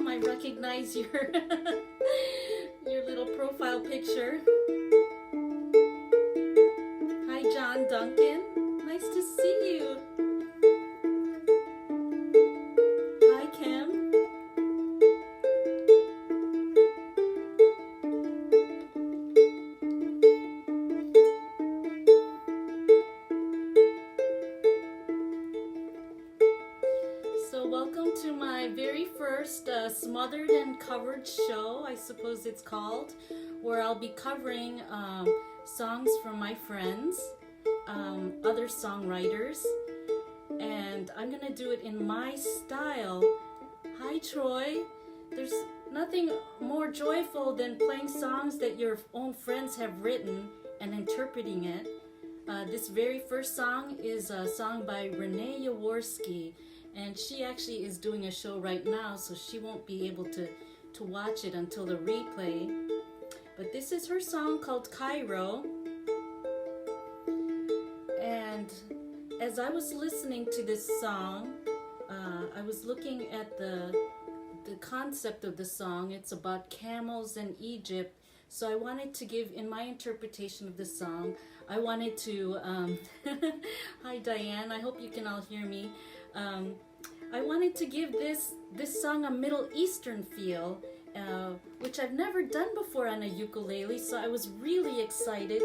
Cam. I recognize your your little profile picture. Hi, John Duncan. Nice to see you. Hi, Cam. Welcome to my very first Smothered and Covered show, I suppose it's called, where I'll be covering songs from my friends, other songwriters, and I'm going to do it in my style. Hi, Troy. There's nothing more joyful than playing songs that your own friends have written and interpreting it. This very first song is a song by Renee Yaworsky. And she actually is doing a show right now, so she won't be able to watch it until the replay. But this is her song called Cairo. And as I was listening to this song, I was looking at the concept of the song. It's about camels in Egypt. So I wanted to give, in my interpretation of the song, I wanted to, hi Diane, I hope you can all hear me. I wanted to give this song a Middle Eastern feel, which I've never done before on a ukulele, so I was really excited.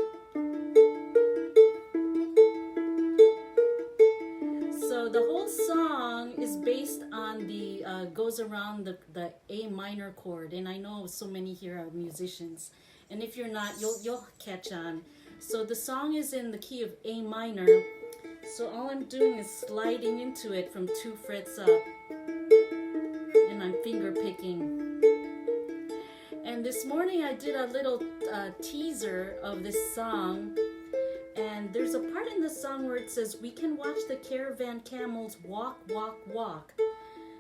So the whole song is based on the, goes around the A minor chord, and I know so many here are musicians, and if you're not, you'll catch on. So the song is in the key of A minor. So all I'm doing is sliding into it from 2 frets up, and I'm finger picking. And this morning I did a little teaser of this song, and there's a part in the song where it says, "We can watch the caravan camels walk, walk, walk."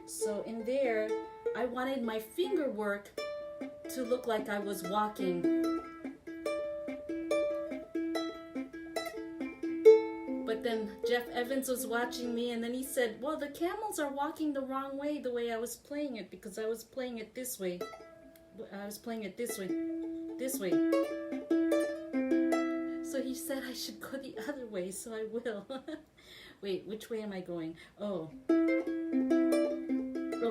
So in there, I wanted my finger work to look like I was walking. But then Jeff Evans was watching me, and then he said, well, the camels are walking the wrong way, the way I was playing it, because I was playing it this way. I was playing it this way. This way. So he said I should go the other way, so I will. Wait, which way am I going? Oh,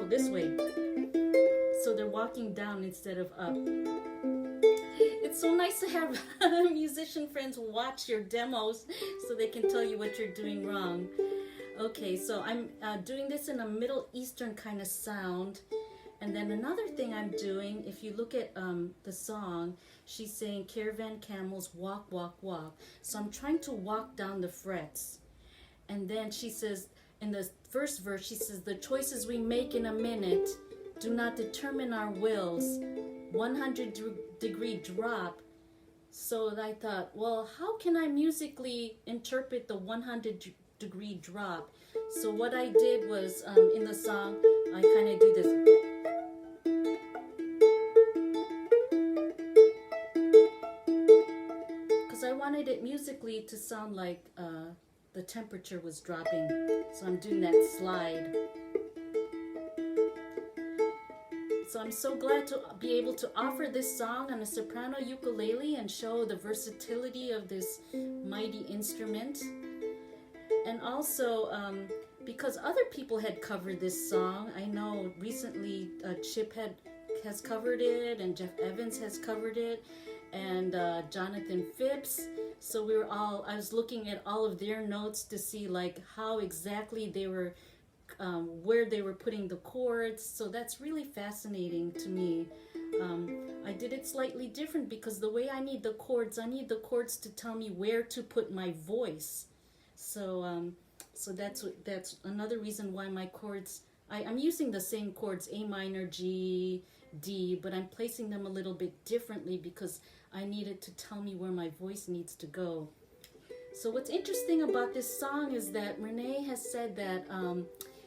this way. So they're walking down instead of up. It's so nice to have musician friends watch your demos so they can tell you what you're doing wrong. Okay, so I'm doing this in a Middle Eastern kind of sound. And then another thing I'm doing, if you look at the song, she's saying caravan camels walk, walk, walk. So I'm trying to walk down the frets. And then she says, in the first verse, she says, the choices we make in a minute do not determine our wills. 100-degree drop. So I thought, well, how can I musically interpret the 100-degree drop? So what I did was, in the song, I kind of do this. Because I wanted it musically to sound like the temperature was dropping. So I'm doing that slide. So I'm so glad to be able to offer this song on a soprano ukulele and show the versatility of this mighty instrument. And also, because other people had covered this song, I know recently Chip has covered it, and Jeff Evans has covered it, and Jonathan Phipps. So I was looking at all of their notes to see like how exactly they were where they were putting the chords, so that's really fascinating to me. I did it slightly different because the way I need the chords to tell me where to put my voice. So that's another reason why my chords, I'm using the same chords, A minor, G, D, but I'm placing them a little bit differently because I need it to tell me where my voice needs to go. So what's interesting about this song is that Renee has said that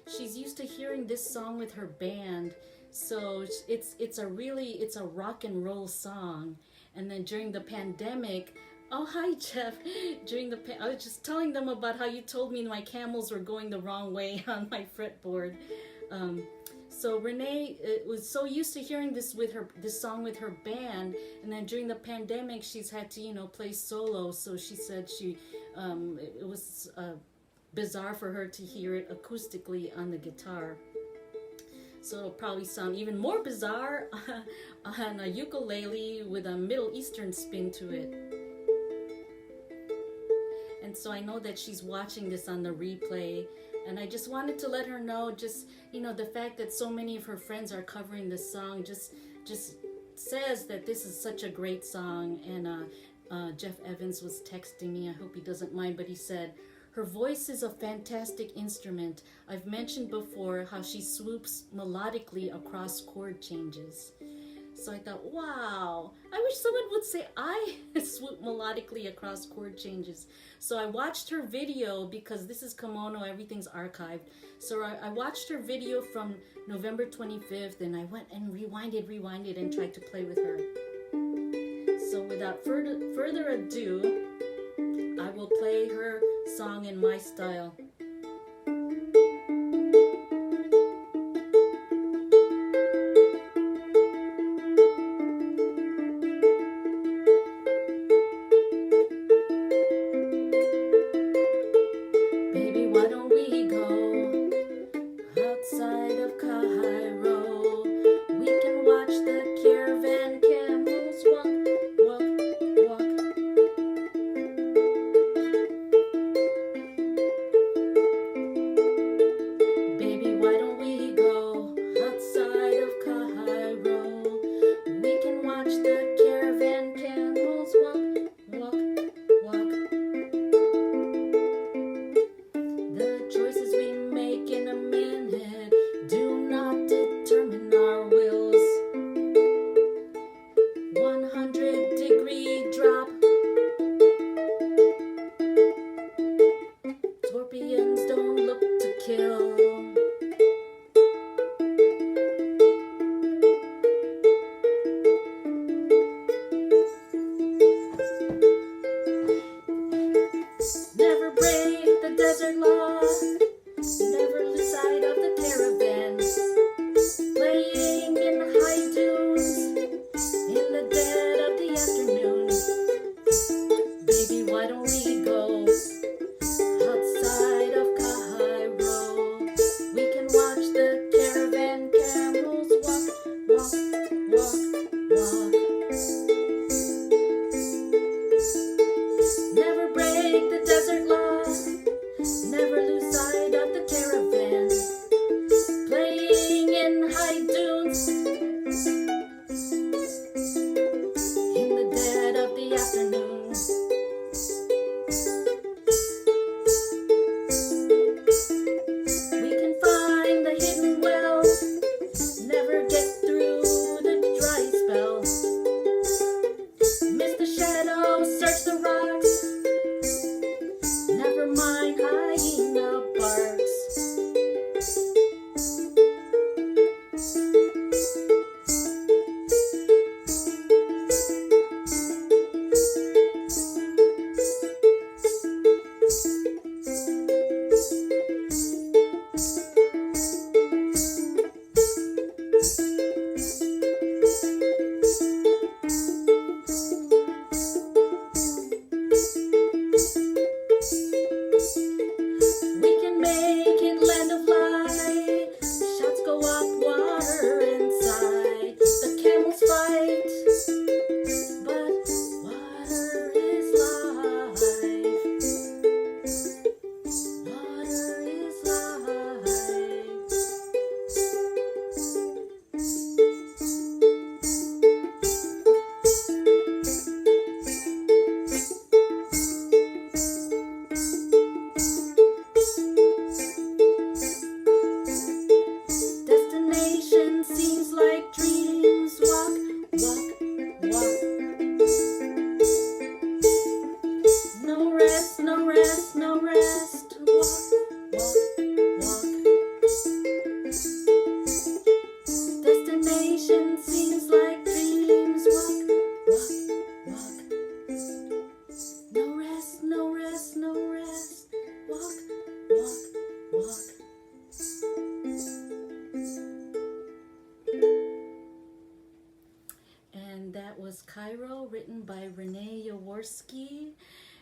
she's used to hearing this song with her band, so it's a rock and roll song. And then during the pandemic, oh hi Jeff, I was just telling them about how you told me my camels were going the wrong way on my fretboard. So Renee was so used to hearing this song with her band, and then during the pandemic, she's had to play solo. So she said it was bizarre for her to hear it acoustically on the guitar. So it'll probably sound even more bizarre on a ukulele with a Middle Eastern spin to it. And so I know that she's watching this on the replay, and I just wanted to let her know, the fact that so many of her friends are covering this song just says that this is such a great song. And Jeff Evans was texting me, I hope he doesn't mind, but he said, "Her voice is a fantastic instrument. I've mentioned before how she swoops melodically across chord changes." So I thought, wow, I wish someone would say I swoop melodically across chord changes. So I watched her video, because this is Kimono, everything's archived. So I watched her video from November 25th, and I went and rewinded and tried to play with her. So without further ado, I will play her song in my style. Baby, why don't we go outside of Cairo? We can watch the caravan camels walk. Baby, why don't we go outside of Cairo? We can watch the caravan camels walk. The choices we make in a minute do not determine our wills. 100-degree drop. Scorpions don't look to kill. Never break the desert law. Never lose sight of the caravan. Playing in high dunes in the dead of the afternoon. Baby, why don't we go outside of Cairo? We can watch the caravan camels walk. Never break the desert law. Never lose sight of the caravan. Playing in high dunes in the dead of the afternoon. We can find the hidden well. Never get through the dry spell. Miss the shadows, search the rocks. Never mind hyena barks. We can make it land of light. Shots go up, water inside. The camels fight, but water is life. Water is life. Destination seems like dreams. Walk. No rest. Walk. Destination seems like dreams. Walk. No rest. Walk. was Cairo, written by Renee Yaworsky.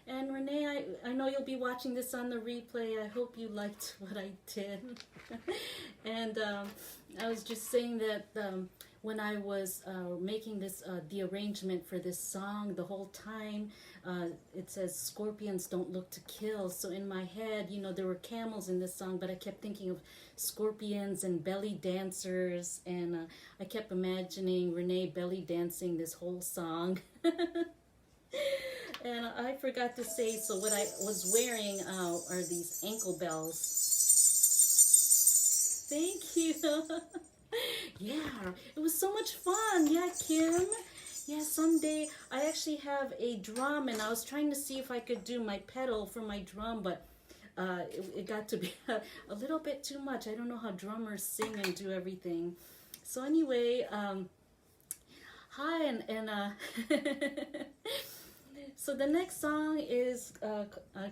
And Renee, I know you'll be watching this on the replay. I hope you liked what I did. And I was just saying that when I was making this the arrangement for this song, the whole time it says scorpions don't look to kill. So in my head, you know, there were camels in this song, but I kept thinking of scorpions and belly dancers, and I kept imagining Renee belly dancing this whole song. And I forgot to say, so what I was wearing are these ankle bells. Thank you. Yeah, it was so much fun. Yeah, Kim. Yeah, someday I actually have a drum, and I was trying to see if I could do my pedal for my drum, but it got to be a little bit too much. I don't know how drummers sing and do everything. So anyway, hi, and so the next song is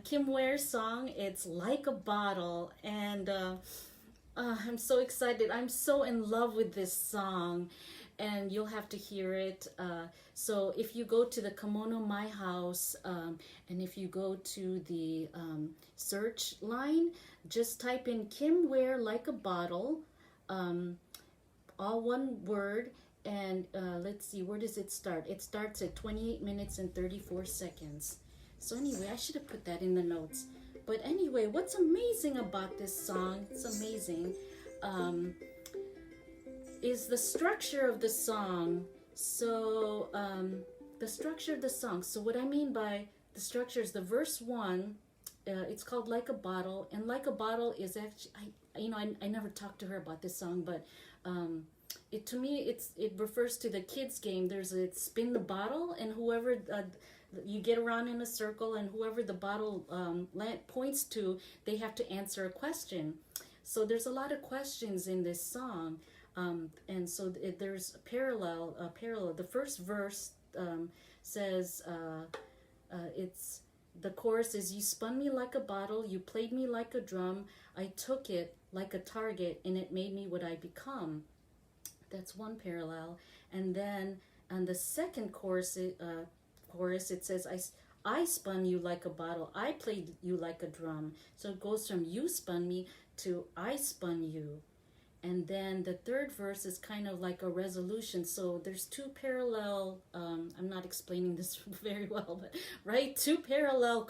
Kim Ware's song. It's Like a Bottle, and I'm so excited. I'm so in love with this song, and you'll have to hear it. So if you go to the Kimono My House, and if you go to the search line, just type in Kim Ware Like a Bottle, all one word. And let's see, where does it start? It starts at 28 minutes and 34 seconds. So anyway, I should have put that in the notes. But anyway, what's amazing about this song, it's amazing, is the structure of the song. So the structure of the song. So what I mean by the structure is the verse 1, it's called Like a Bottle. And Like a Bottle is actually, I never talked to her about this song, but to me, it refers to the kids game. There's a spin the bottle, and whoever you get around in a circle, and whoever the bottle points to, they have to answer a question. So there's a lot of questions in this song, and so there's a parallel. The first verse says it's the chorus is, you spun me like a bottle, you played me like a drum, I took it like a target, and it made me what I become. That's one parallel. And then on the second chorus, it says, I spun you like a bottle, I played you like a drum. So it goes from you spun me to I spun you. And then the third verse is kind of like a resolution. So there's two parallel, I'm not explaining this very well, but right, two parallel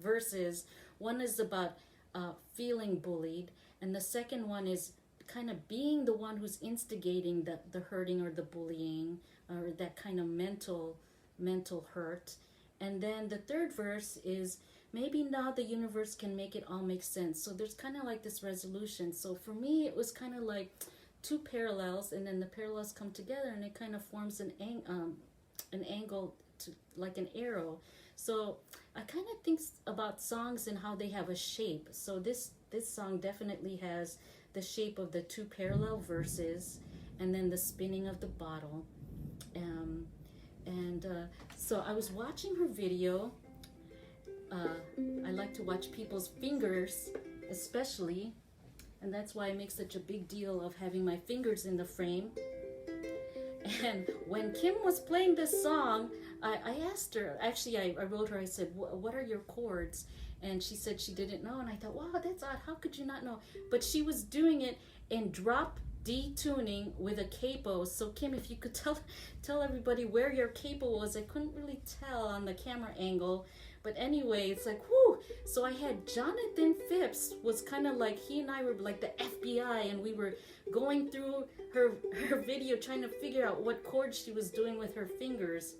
verses. One is about feeling bullied, and the second one is kind of being the one who's instigating the hurting or the bullying, or that kind of mental hurt. And then the third verse is, maybe now the universe can make it all make sense. So there's kind of like this resolution. So for me, it was kind of like two parallels, and then the parallels come together, and it kind of forms an angle to like an arrow. So I kind of think about songs and how they have a shape. So this song definitely has the shape of the two parallel verses, and then the spinning of the bottle. So I was watching her video. I like to watch people's fingers, especially, and that's why I make such a big deal of having my fingers in the frame. And when Kim was playing this song, I asked her, actually I wrote her, I said, what are your chords? And she said she didn't know, and I thought, wow, that's odd, how could you not know? But she was doing it in drop D tuning with a capo. So Kim, if you could tell everybody where your capo was. I couldn't really tell on the camera angle, but anyway, it's like, whoo. So I had Jonathan Phipps, was kind of like, he and I were like the FBI, and we were going through her video trying to figure out what chords she was doing with her fingers.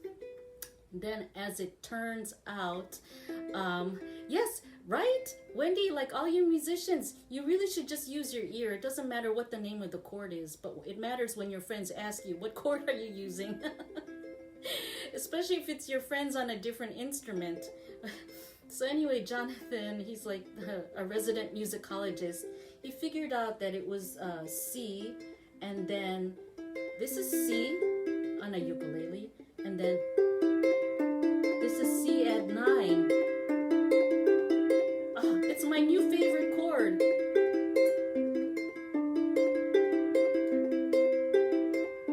Then as it turns out, yes, right, Wendy, like all you musicians, you really should just use your ear. It doesn't matter what the name of the chord is, but it matters when your friends ask you, what chord are you using? Especially if it's your friends on a different instrument. So anyway, Jonathan, he's like a resident musicologist. He figured out that it was C, and then this is C on a ukulele, and then this is C add 9. Oh, it's my new favorite chord.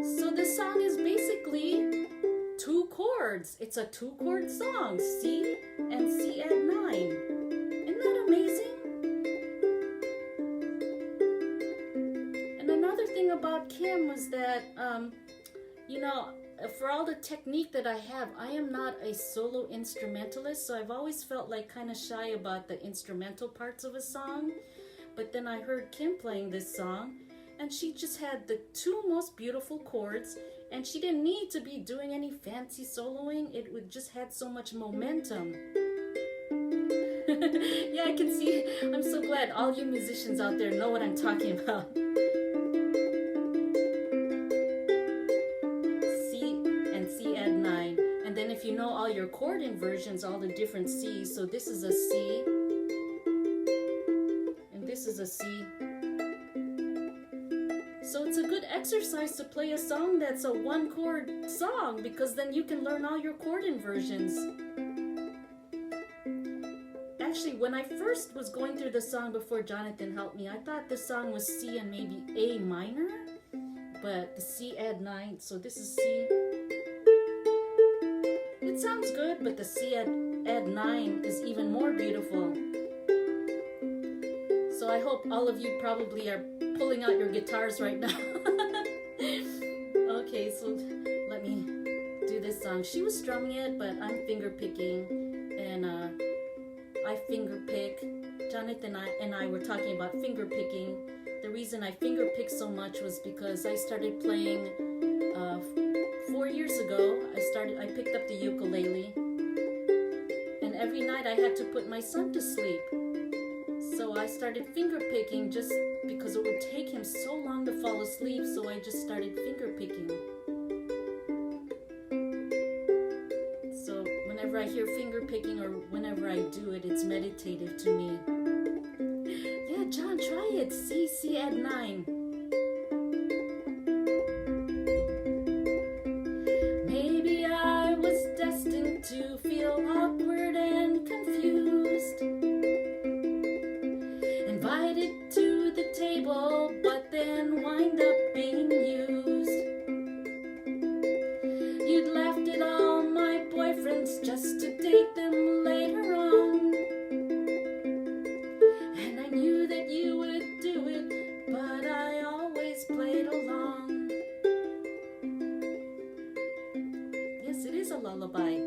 So this song is basically chords. It's a 2-chord song, C and C add 9. Isn't that amazing? And another thing about Kim was that, you know, for all the technique that I have, I am not a solo instrumentalist, so I've always felt like kind of shy about the instrumental parts of a song. But then I heard Kim playing this song, and she just had the 2 most beautiful chords, and she didn't need to be doing any fancy soloing. It would just had so much momentum. Yeah, I can see. I'm so glad all you musicians out there know what I'm talking about. C and C add 9. And then if you know all your chord inversions, all the different C's, so this is a C, and this is a C. So it's a good exercise to play a song that's a 1-chord song, because then you can learn all your chord inversions. Actually, when I first was going through the song before Jonathan helped me, I thought the song was C and maybe A minor, but the C add 9, so this is C. It sounds good, but the C add 9 is even more beautiful. So I hope all of you probably are pulling out your guitars right now. Okay, so let me do this song. She was strumming it, but I'm finger picking, and I finger pick. Jonathan and I were talking about finger picking. The reason I finger picked so much was because I started playing 4 years ago. I picked up the ukulele, and every night I had to put my son to sleep. So I started finger picking just because it would take him so long to fall asleep, so I just started finger picking. So whenever I hear finger picking or whenever I do it, it's meditative to me. Yeah, John, try it. C add 9. Maybe I was destined to feel awkward and confused, invited to the table, but then wind up being used. You'd laughed at all my boyfriends just to date them later on, and I knew that you would do it, but I always played along. Yes, it is a lullaby.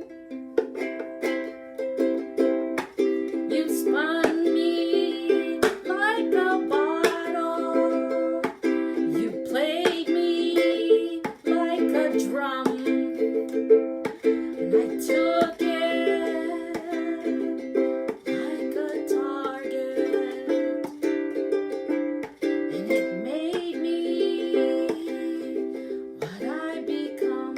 You spun me like a bottle, you played me like a drum, and I took it like a target, and it made me what I become.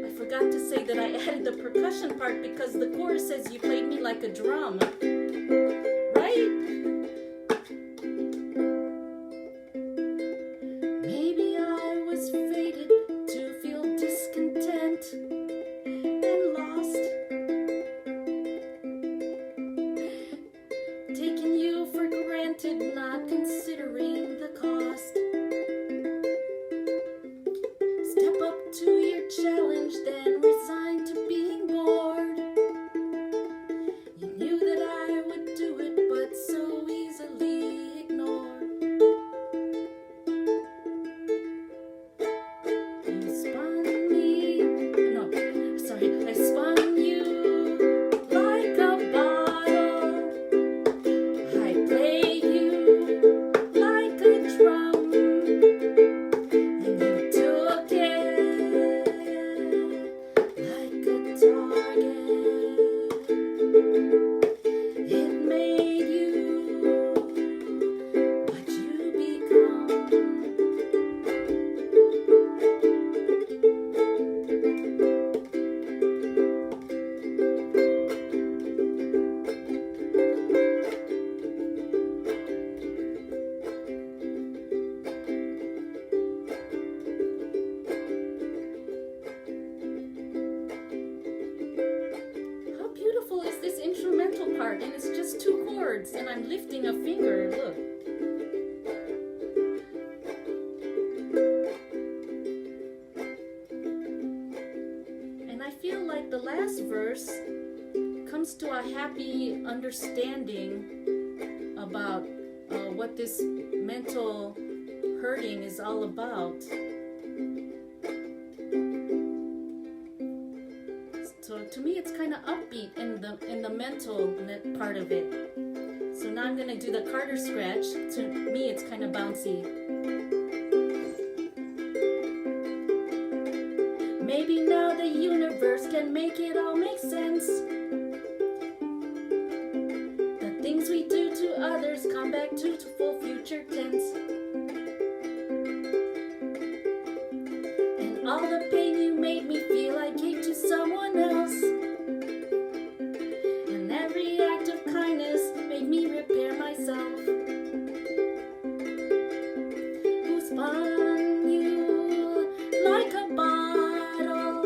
I forgot to say that I added the percussion part because the chorus says you played me like a drum, right? Maybe I was fated to feel discontent and lost, taking you for granted, not considering the cost. Step up to your challenge, then resign to being bored. You knew that I would do it, but so easily ignored. You spun me, no, sorry, I spun you like a bottle. I played you like a drum, and you took it like a target. It made you what you become. How beautiful is this instrumental part? And it's just 2 chords, and I'm lifting a finger. Look. last verse comes to a happy understanding about what this mental hurting is all about. So to me, it's kind of upbeat in the mental part of it. So now I'm gonna do the Carter scratch. To me, it's kind of bouncy. Maybe now the universe can make it all make sense. The things we do to others come back to full future tense. And all the pain you made me feel I gave to someone else. And every act of kindness made me repair myself. Who spun you like a bottle?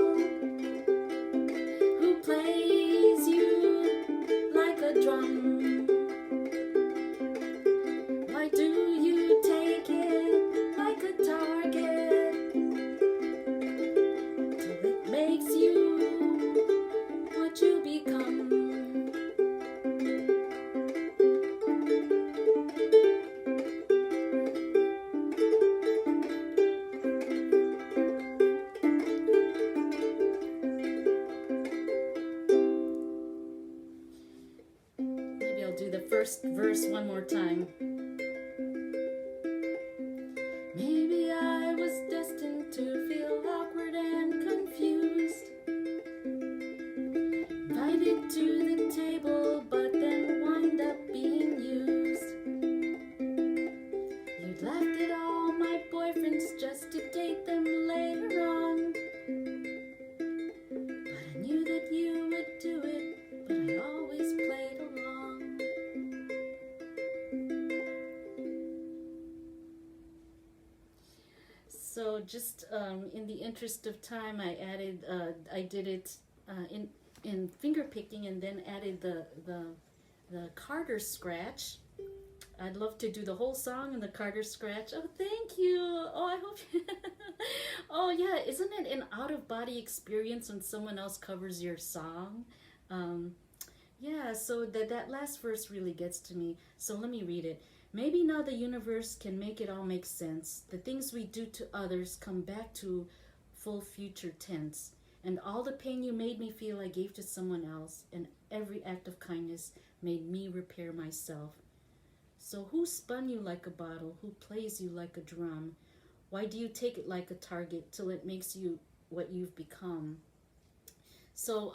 Who plays you like a drum? Why do you take it like a target till it makes you what you become? Maybe I'll do the first verse one more time. Maybe I was destined to feel awkward and confused. Invited to the table, but then wind up being used. You'd laughed at all my boyfriends just to date them later on. But I knew that you would do it, but I always played along. So just in the interest of time, I did it in finger picking, and then added the Carter scratch. I'd love to do the whole song in the Carter scratch. Oh, thank you. Oh, I hope. Oh, yeah. Isn't it an out-of-body experience when someone else covers your song? Yeah. So that last verse really gets to me. So let me read it. Maybe now the universe can make it all make sense. The things we do to others come back to full future tense. And all the pain you made me feel I gave to someone else, and every act of kindness made me repair myself. So who spun you like a bottle? Who plays you like a drum? Why do you take it like a target till it makes you what you've become? So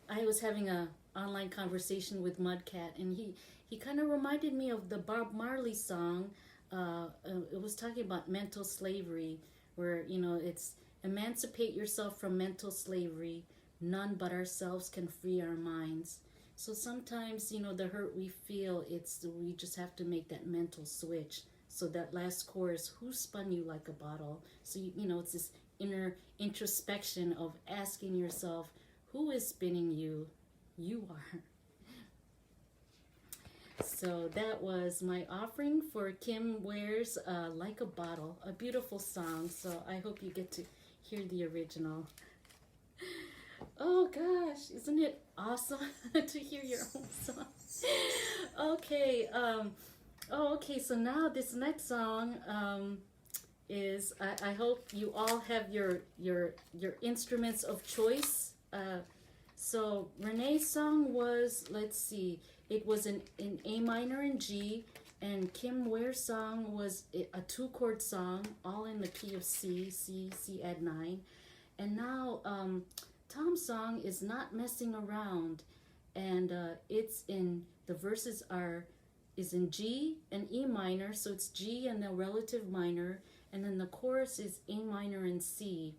I was having a online conversation with Mudcat, and he kind of reminded me of the Bob Marley song. It was talking about mental slavery, where, it's emancipate yourself from mental slavery. None but ourselves can free our minds. So sometimes, the hurt we feel, we just have to make that mental switch. So that last chorus, who spun you like a bottle? So, it's this inner introspection of asking yourself, who is spinning you? You are. So that was my offering for Kim Ware's Like a Bottle, a beautiful song. So I hope you get to hear the original. Oh gosh, isn't it awesome to hear your own song? Okay, okay, so now this next song is, I hope you all have your instruments of choice. So Renee's song was, let's see, it was in A minor and G, and Kim Ware's song was a 2-chord song, all in the key of C add 9. And now Tom's song is Not Messing Around, and it's in, the verses is in G and E minor, so it's G and the relative minor, and then the chorus is A minor and C.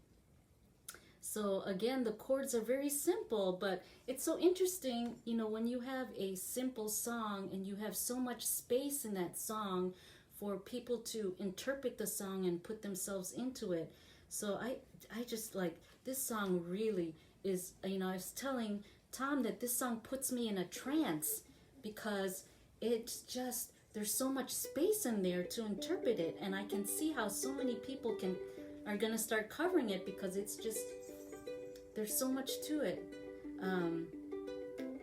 So again, the chords are very simple, but it's so interesting, when you have a simple song and you have so much space in that song for people to interpret the song and put themselves into it. So I just like, this song really is, I was telling Tom that this song puts me in a trance, because it's just, there's so much space in there to interpret it, and I can see how so many people are going to start covering it, because it's just, there's so much to it.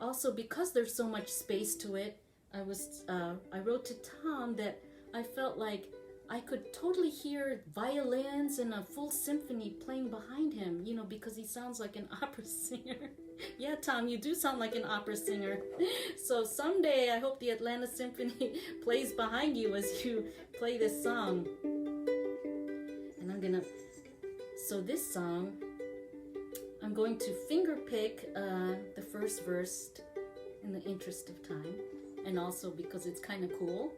Also, because there's so much space to it, I wrote to Tom that I felt like I could totally hear violins and a full symphony playing behind him, you know, because he sounds like an opera singer. Yeah, Tom, you do sound like an opera singer. So someday I hope the Atlanta Symphony plays behind you as you play this song. And so this song, I'm going to finger pick the first verse in the interest of time, and also because it's kind of cool.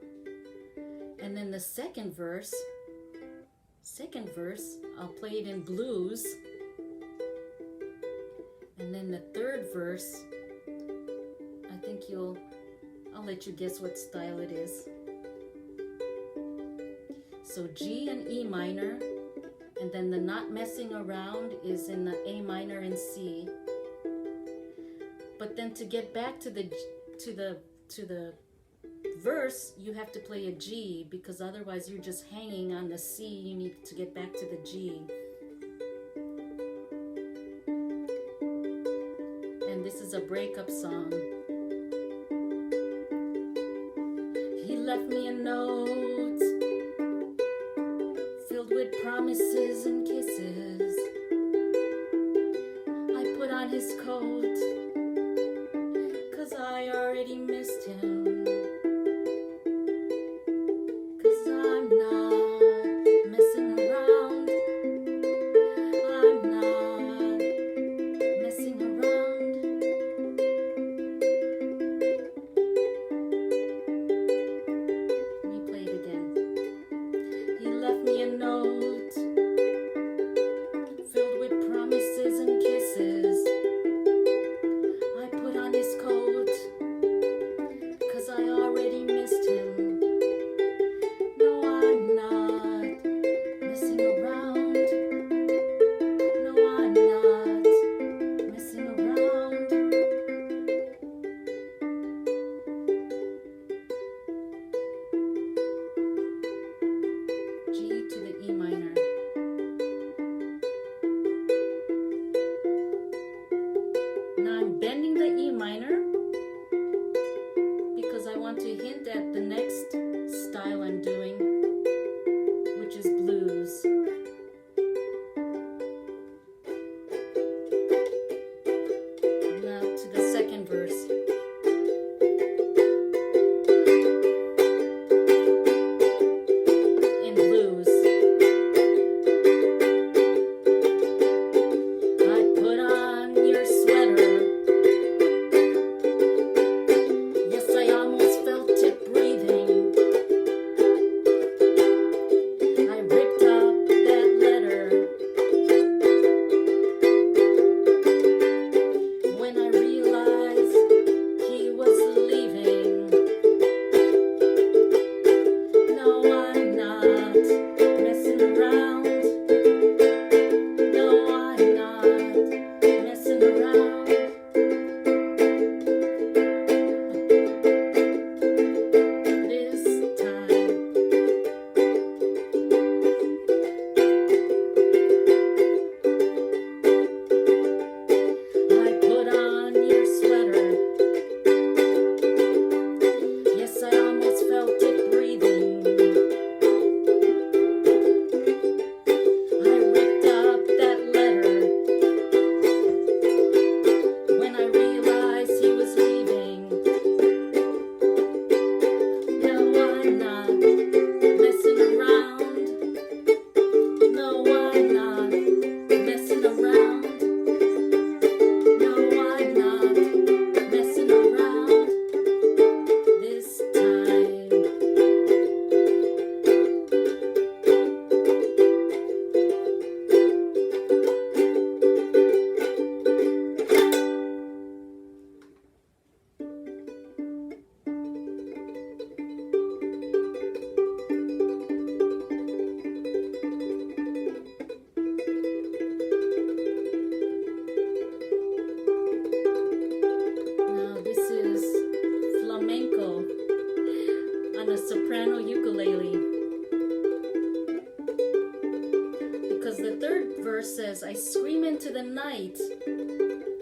And then the second verse, I'll play it in blues. And then the third verse, I think I'll let you guess what style it is. So G and E minor, and then the not messing around is in the A minor and C. But then to get back to the verse, you have to play a G, because otherwise you're just hanging on the C. You need to get back to the G. And this is a breakup song. He left me a note filled with promises and kisses. I put on his coat 'cause I already missed him.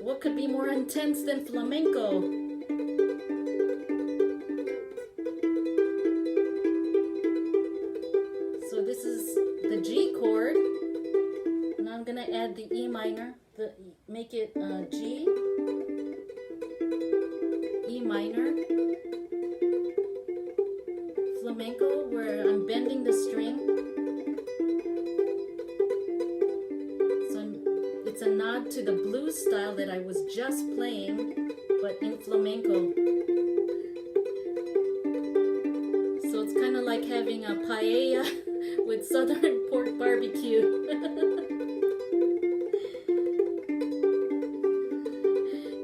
What could be more intense than flamenco? So this is the G chord. And I'm going to add the E minor. Make it G, E minor, flamenco, where I'm bending the string. So it's a nod to the blues style that I was just playing, but in flamenco. So it's kind of like having a paella with southern pork barbecue.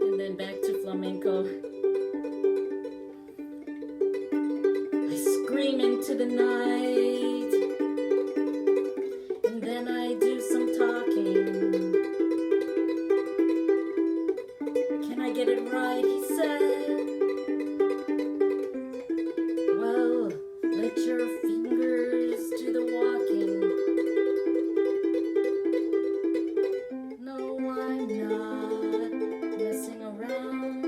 And then back to flamenco. I scream into the night, and then I do some talking. Can I get it right, he said. Well, let your fingers do the walking. No, I'm not messing around.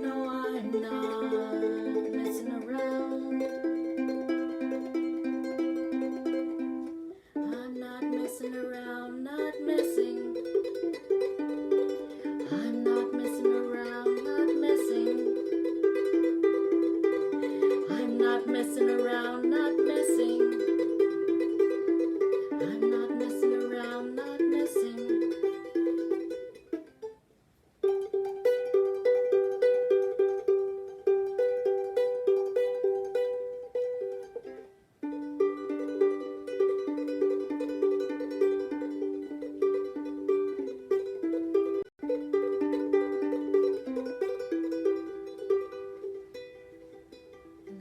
No, I'm not messing around. I'm not messing around, not messing. I'm not messing around, not messing. I'm not messing around, not messing. I'm not messing around, not messing.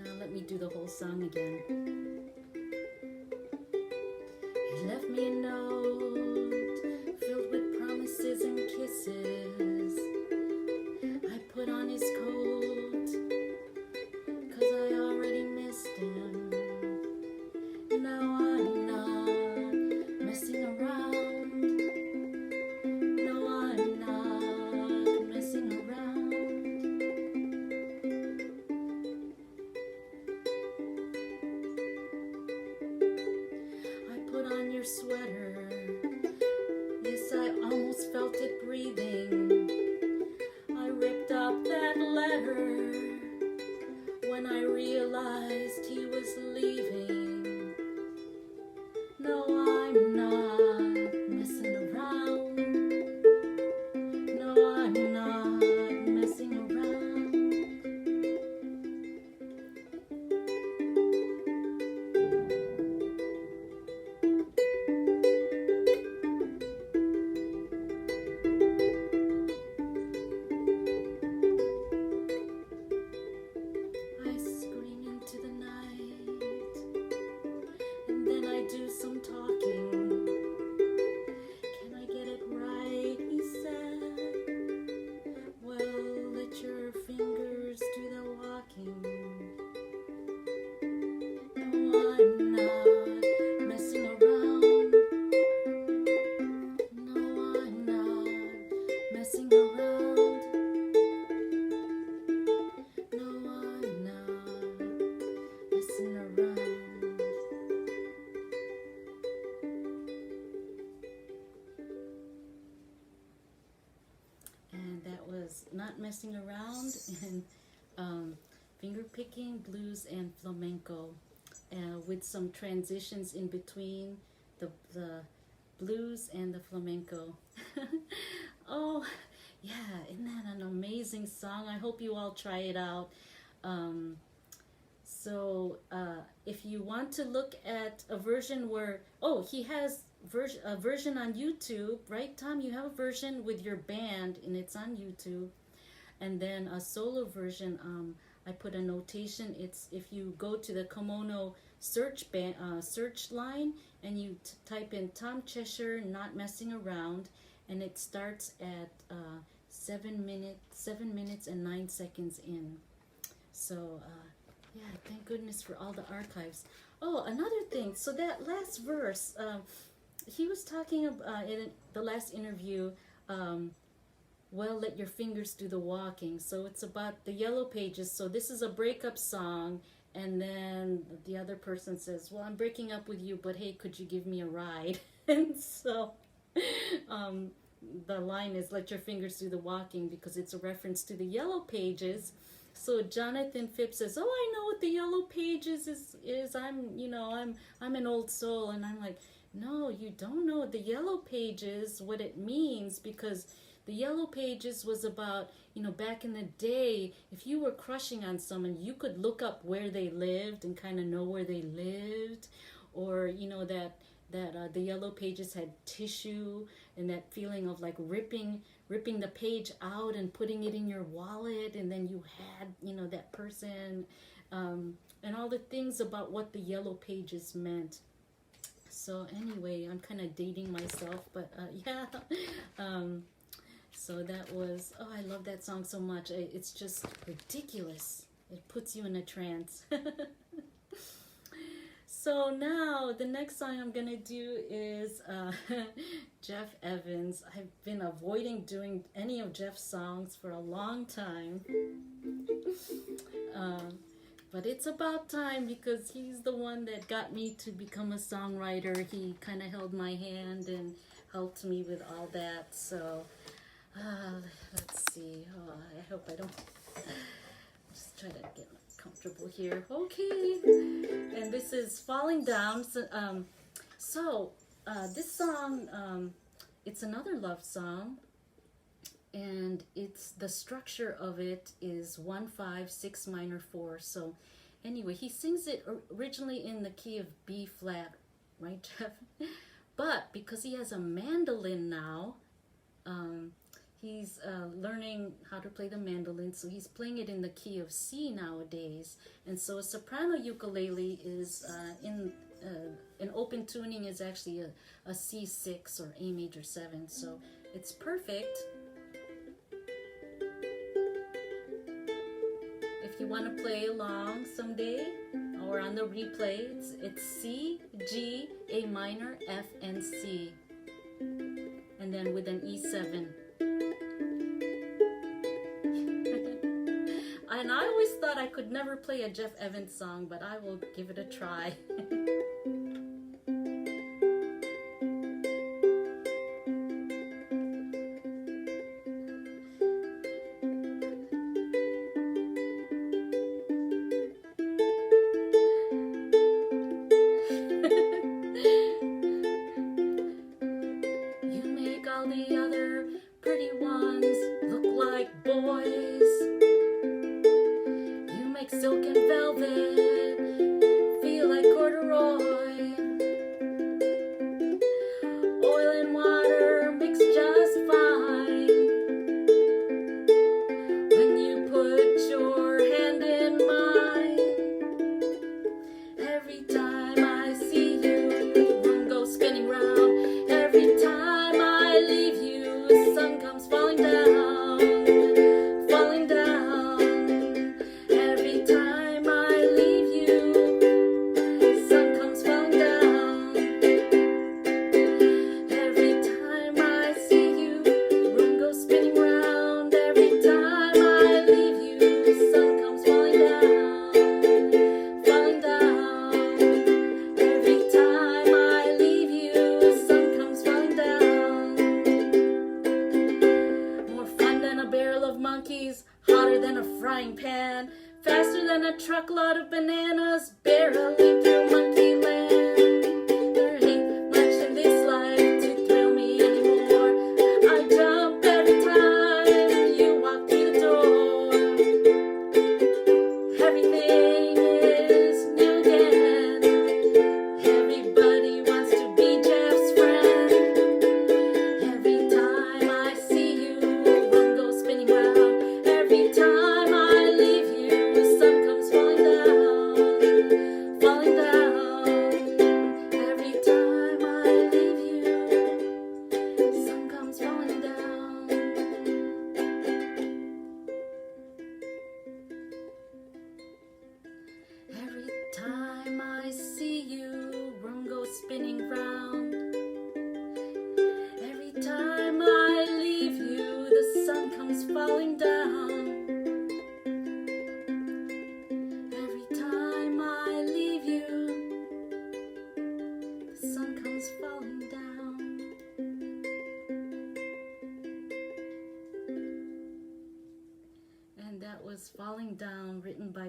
Now let me do the whole song again. He left me a note filled with promises and kisses. I put on his coat 'cause I already missed him. Now I'm not messing around. No, I'm not messing around. I put on your sweater. Yes, I almost felt it breathing. I ripped up that letter when I realized he was leaving. No, I'm not messing around. No, I'm not messing around. I scream into the night, and then I do some talking. Can I get it right, he said. Well, let your fingers do the walking. No, I'm not messing around. No, I'm not messing around. No, I'm not messing around. And that was Not Messing Around and finger picking, blues, and flamenco, with some transitions in between the blues and the flamenco. Oh, yeah, isn't that an amazing song? I hope you all try it out. So if you want to look at a version where, he has a version on YouTube, right, Tom? You have a version with your band, and it's on YouTube. And then a solo version, I put a notation. It's if you go to the Kimono search line and you type in Tom Cheshire Not Messing Around, and it starts at 7 minutes and 9 seconds in. So yeah, thank goodness for all the archives. Oh, another thing. So that last verse, he was talking about in the last interview well, let your fingers do the walking. So it's about the yellow pages. So this is a breakup song, and then the other person says, well, I'm breaking up with you, but hey, could you give me a ride? And so the line is let your fingers do the walking, because it's a reference to the yellow pages. So Jonathan Phipps says, oh, I know what the yellow pages is. I'm an old soul. And I'm like, no, you don't know the yellow pages, what it means, because the yellow pages was about, back in the day, if you were crushing on someone, you could look up where they lived and kind of know where they lived. Or, that the yellow pages had tissue, and that feeling of like ripping the page out and putting it in your wallet, and then you had, that person, and all the things about what the yellow pages meant. So anyway, I'm kind of dating myself, but yeah. So that was, oh, I love that song so much. It's just ridiculous. It puts you in a trance. So now the next song I'm going to do is Jeff Evans. I've been avoiding doing any of Jeff's songs for a long time. But it's about time, because he's the one that got me to become a songwriter. He kind of held my hand and helped me with all that. So let's see. Oh, I hope I don't. Just try to get comfortable here. Okay. And this is Falling Down. So this song, it's another love song. And the structure of it is 1-5-6 minor 4. So anyway, he sings it originally in the key of B flat, right, Jeff? But because he has a mandolin now, he's learning how to play the mandolin, so he's playing it in the key of C nowadays. And so a soprano ukulele is an open tuning is actually a C6 or A major 7, so it's perfect. If you want to play along someday or on the replay, it's C, G, A minor, F, and C, and then with an E7. And I always thought I could never play a Jeff Evans song, but I will give it a try.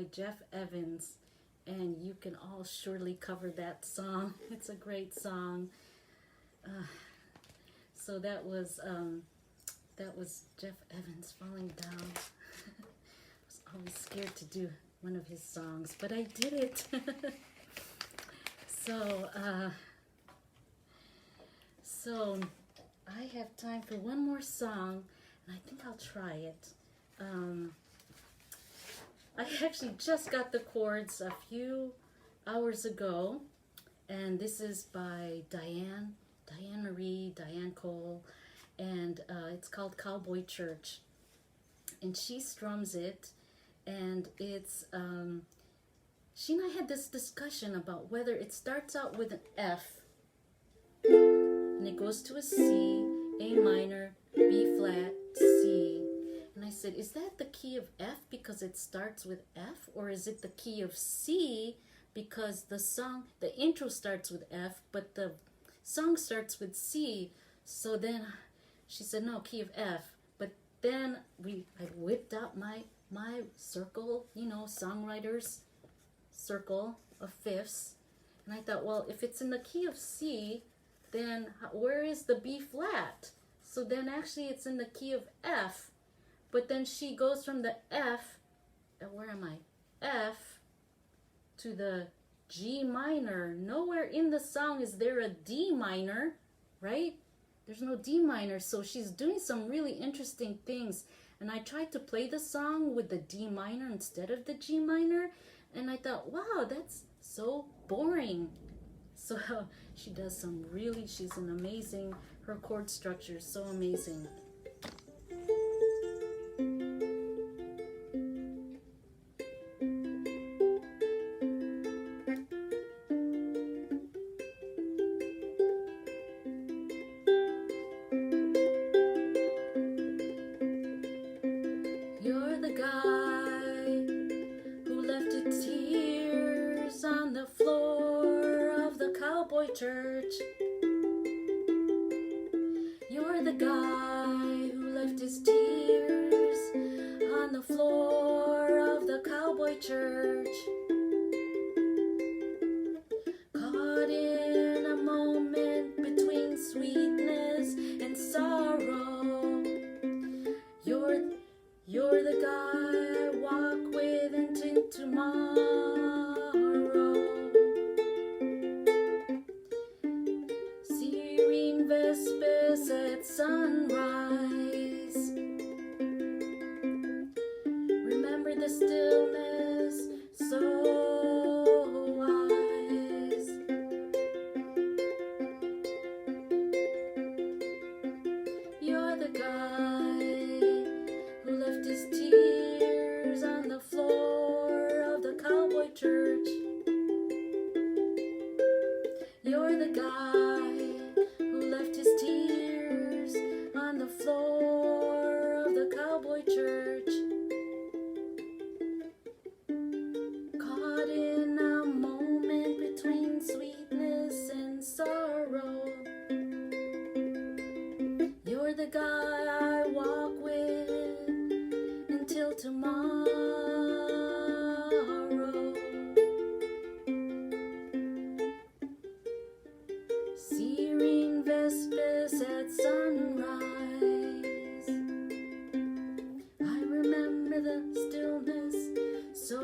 by Jeff Evans, and you can all surely cover that song. It's a great song. So that was Jeff Evans, Falling Down. I was always scared to do one of his songs, but I did it. So I have time for one more song, and I think I'll try it. I actually just got the chords a few hours ago, and this is by Diane Marie, Diane Coll, and it's called Cowboy Church, and she strums it, and it's she and I had this discussion about whether it starts out with an F and it goes to a C, A minor, B flat, C. And I said, is that the key of F because it starts with F, or is it the key of C because the intro starts with F, but the song starts with C? So then she said, no, key of F. But then I whipped out my circle, songwriter's circle of fifths. And I thought, well, if it's in the key of C, then where is the B flat? So then actually it's in the key of F. But then she goes from the F, where am I? F to the G minor. Nowhere in the song is there a D minor, right? There's no D minor. So she's doing some really interesting things. And I tried to play the song with the D minor instead of the G minor. And I thought, wow, that's so boring. So she does she's an amazing, her chord structure is so amazing. You're the guy who left his tears on the floor of the Cowboy Church. You're the guy who left his tears on the floor of the Cowboy Church. Caught in a moment between sweetness and sorrow. You're the guy I walk with into tomorrow. Searing vespers at sunrise. Remember the stillness so wise. You're the guy who left his tears on the floor of the Cowboy Church. You're the guy who left his tears on the floor of the Cowboy Church. Caught in a moment between sweetness and sorrow. You're the guy I walk with until tomorrow. Searing vespers at sunrise. I remember the stillness so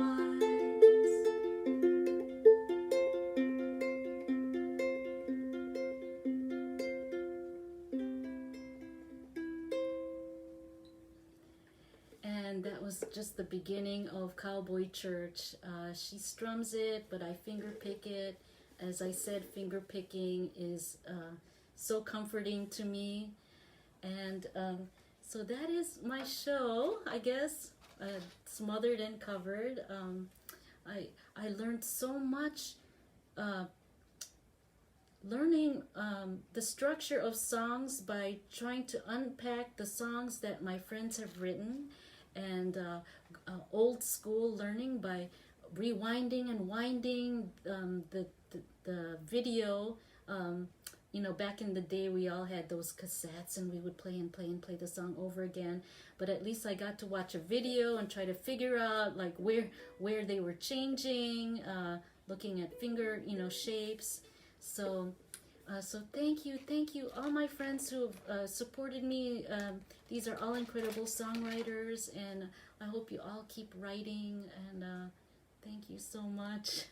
wise. And that was just the beginning of Cowboy Church. She strums it, but I finger pick it. As I said, finger picking is so comforting to me. And so that is my show, I guess, Smothered and Covered. I learned so much learning the structure of songs by trying to unpack the songs that my friends have written, and old school learning by rewinding and winding the video, you know, back in the day, we all had those cassettes and we would play and play and play the song over again. But at least I got to watch a video and try to figure out like where they were changing, looking at finger, you know, shapes. So thank you, all my friends who have supported me. These are all incredible songwriters, and I hope you all keep writing. And thank you so much.